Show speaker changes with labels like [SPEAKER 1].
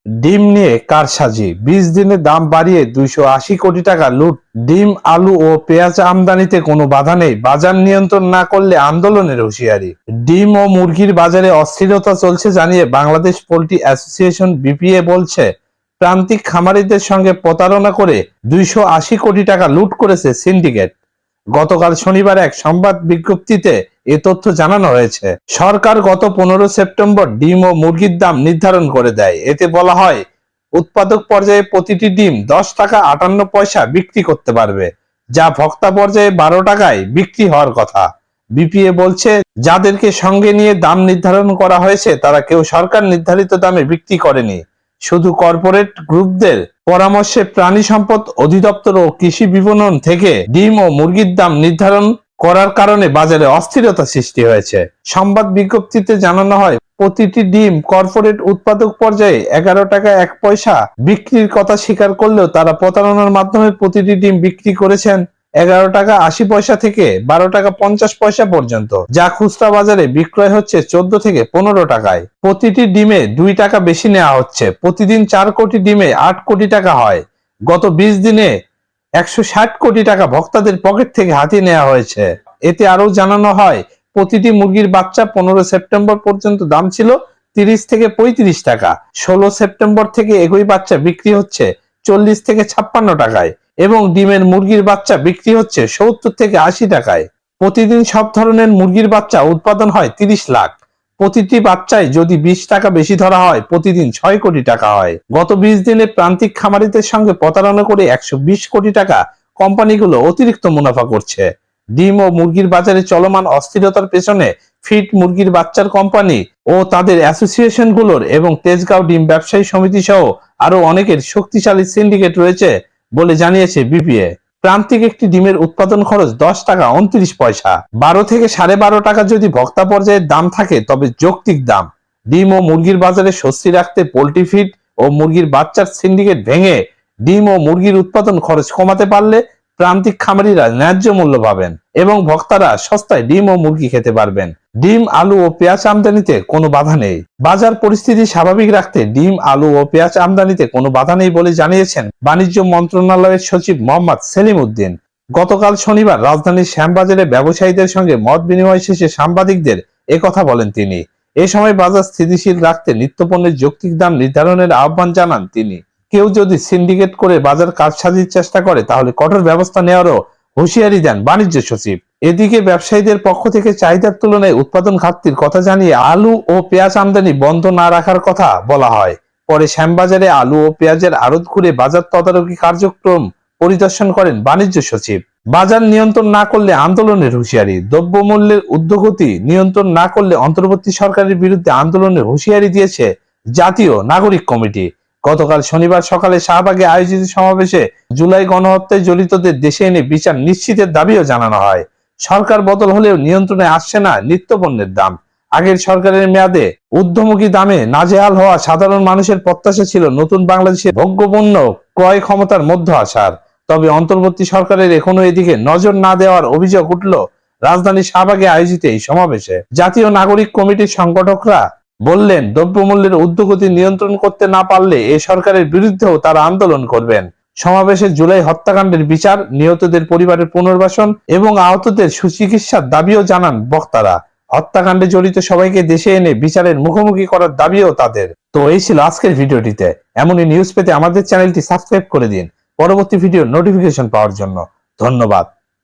[SPEAKER 1] ডিম নিয়ে কারসাজি, 20 দিনে দাম বাড়িয়ে 280 কোটি টাকা লুট। ডিম, আলু ও পেঁয়াজ আমদানিতে কোনো বাধা নেই, বাজার নিয়ন্ত্রণ না করলে আন্দোলনের হুঁশিয়ারি। ডিম ও মুরগির বাজারে অস্থিরতা চলছে জানিয়ে বাংলাদেশ পোল্ট্রি অ্যাসোসিয়েশন বিপিএ বলছে, প্রান্তিক খামারিদের সঙ্গে প্রতারণা করে 280 কোটি টাকা লুট করেছে সিন্ডিকেট। গতকাল শনিবার এক সংবাদ বিজ্ঞপ্তিতে এ তথ্য জানানো হয়েছে। সরকার গত 15 সেপ্টেম্বর ডিম ও মুরগির দাম নির্ধারণ করে দেয়। এতে বলা হয়, উৎপাদক পর্যায়ে প্রতিটি ডিম 10 টাকা 58 পয়সা বিক্রি করতে পারবে, যা ভোক্তা পর্যায়ে 12 টাকায় বিক্রি হওয়ার কথা। বিপিএ বলছে, যাদেরকে সঙ্গে নিয়ে দাম নির্ধারণ করা হয়েছে তারা কেউ সরকার নির্ধারিত দামে বিক্রি করেনি। শুধু কর্পোরেট গ্রুপদের পরামর্শে প্রাণী সম্পদ অধিদপ্তর ও কৃষি বিপণন থেকে ডিম ও মুরগির দাম নির্ধারণ করার কারণে বাজারে অস্থিরতা সৃষ্টি হয়েছে। সংবাদ বিজ্ঞপ্তিতে জানানো হয়, প্রতিটি ডিম কর্পোরেট উৎপাদক পর্যায়ে 11 টাকা 1 পয়সা বিক্রির কথা স্বীকার করলেও তারা প্রতারণার মাধ্যমে প্রতিটি ডিম বিক্রি করেছেন 11 টাকা 80 পয়সা থেকে 12 টাকা 50 পয়সা পর্যন্ত, যা খুচরা বাজারে বিক্রয় হচ্ছে 14 থেকে 15 টাকায়। প্রতিটি ডিমে 2 টাকা বেশি নেওয়া হচ্ছে। প্রতিদিন 4 কোটি ডিমে 8 কোটি টাকা হয়। গত 20 দিনে 160 কোটি টাকা ভোক্তাদের পকেট থেকে হাতিয়ে নেওয়া হয়েছে। এতে আরও জানানো হয়, প্রতিটি মুরগির বাচ্চা 15 সেপ্টেম্বর পর্যন্ত দাম ছিল 30 থেকে 35 টাকা। 16 সেপ্টেম্বর থেকে একই বাচ্চা বিক্রি হচ্ছে 40 থেকে 56 টাকায় এবং ডিমের মুরগির বাচ্চা বিক্রি হচ্ছে 70 থেকে 80 টাকায়। প্রতিদিন সব ধরনের মুরগির বাচ্চা উৎপাদন হয় 30 লাখ। প্রতিটি বাচ্চায় যদি 20 টাকা বেশি ধরা হয়, প্রতিদিন 6 কোটি টাকা হয়। গত 20 দিনে প্রান্তিক খামারিদের সঙ্গে প্রতারণা করে 120 কোটি টাকা কোম্পানিগুলো অতিরিক্ত মুনাফা করছে। ডিম ও মুরগির বাজারে চলমান অস্থিরতার পেছনে ফিট মুরগির বাচ্চার কোম্পানি ও তাদের অ্যাসোসিয়েশনগুলোর এবং তেজগাঁও ডিম ব্যবসায়ী সমিতি সহ আরো অনেকের শক্তিশালী সিন্ডিকেট রয়েছে বলে জানিয়েছে বিপিএ। প্রান্তিক একটি ডিমের উৎপাদন খরচ 10 টাকা 29 পয়সা। 12 থেকে 12.5 টাকা যদি ভোক্তা পর্যায়ের দাম থাকে তবে যৌক্তিক দাম। ডিম ও মুরগির বাজারে স্বস্তি রাখতে পোল্ট্রি ফিড ও মুরগির বাচ্চার সিন্ডিকেট ভেঙে ডিম ও মুরগির উৎপাদন খরচ কমাতে পারলে প্রান্তিক খামারিরা ন্যায্য মূল্য পাবেন এবং ভোক্তারা সস্তায় ডিম ও মুরগি খেতে পারবেন। ডিম, আলু ও পেঁয়াজ আমদানিতে কোনো বাধা নেই। বাজার পরিস্থিতি স্বাভাবিক রাখতে ডিম, আলু ও পেঁয়াজ আমদানিতে কোনো বাধা নেই বলে জানিয়েছেন বাণিজ্য মন্ত্রণালয়ের সচিব মোহাম্মদ সেলিম উদ্দিন। গতকাল শনিবার রাজধানীর শ্যামবাজারে ব্যবসায়ীদের সঙ্গে মত বিনিময় শেষে সাংবাদিকদের একথা বলেন তিনি। এ সময় বাজার স্থিতিশীল রাখতে নিত্যপণ্যের যৌক্তিক দাম নির্ধারণের আহ্বান জানান তিনি। কেউ যদি সিন্ডিকেট করে বাজার কারসাজির চেষ্টা করে তাহলে কঠোর ব্যবস্থা নেওয়ারও হুঁশিয়ারি দেন বাণিজ্য সচিব। এদিকে ব্যবসায়ীদের পক্ষ থেকে চাহিদার তুলনায় উৎপাদন ঘাটতির কথা জানিয়ে আলু ও পেঁয়াজ আমদানি বন্ধ না রাখার কথা বলা হয়। পরে শ্যামবাজারে আলু ও পেঁয়াজের আড়ত ঘুরে বাজার তদারকি কার্যক্রম পরিদর্শন করেন বাণিজ্য সচিব। বাজার নিয়ন্ত্রণ না করলে আন্দোলনের হুঁশিয়ারি। দ্রব্যমূল্যের ঊর্ধ্বগতি নিয়ন্ত্রণ না করলে অন্তর্বর্তী সরকারের বিরুদ্ধে আন্দোলনের হুঁশিয়ারি দিয়েছে জাতীয় নাগরিক কমিটি। গতকাল শনিবার সকালে শাহবাগে আয়োজিত সমাবেশে জুলাই গণহত্যায় জড়িতদের দেশে এনে বিচার নিশ্চিতের দাবিও জানানো হয়। সরকার বদল হলেও নিয়ন্ত্রণে আসছে না নিত্যপণ্যের দাম। আগের সরকারের মেয়াদে ঊর্ধ্বমুখী দামে নাজেহাল হওয়া সাধারণ মানুষের প্রত্যাশা ছিল নতুন বাংলাদেশের ভোগ্যপণ্য ক্রয় ক্ষমতার মধ্যে আসার। তবে অন্তর্বর্তী সরকারের এখনো এদিকে নজর না দেওয়ার অভিযোগ উঠল রাজধানীর শাহবাগে আয়োজিত এই সমাবেশে। জাতীয় নাগরিক কমিটির সংগঠকরা বললেন, দ্রব্যমূল্যের ঊর্ধ্বগতি নিয়ন্ত্রণ করতে না পারলে এ সরকারের বিরুদ্ধেও তারা আন্দোলন করবেন। সমাবেশে জুলাই হত্যাকাণ্ডের বিচার, নিহতদের পরিবারের পুনর্বাসন এবং আহতদের সুচিকিৎসার দাবিও জানান বক্তারা। হত্যাকাণ্ডে জড়িত সবাইকে দেশে এনে বিচারের মুখোমুখি করার দাবিও তাদের। তো এই ছিল আজকের ভিডিওটিতে। এমনই নিউজ পেতে আমাদের চ্যানেলটি সাবস্ক্রাইব করে দিন পরবর্তী ভিডিওর নোটিফিকেশন পাওয়ার জন্য। ধন্যবাদ।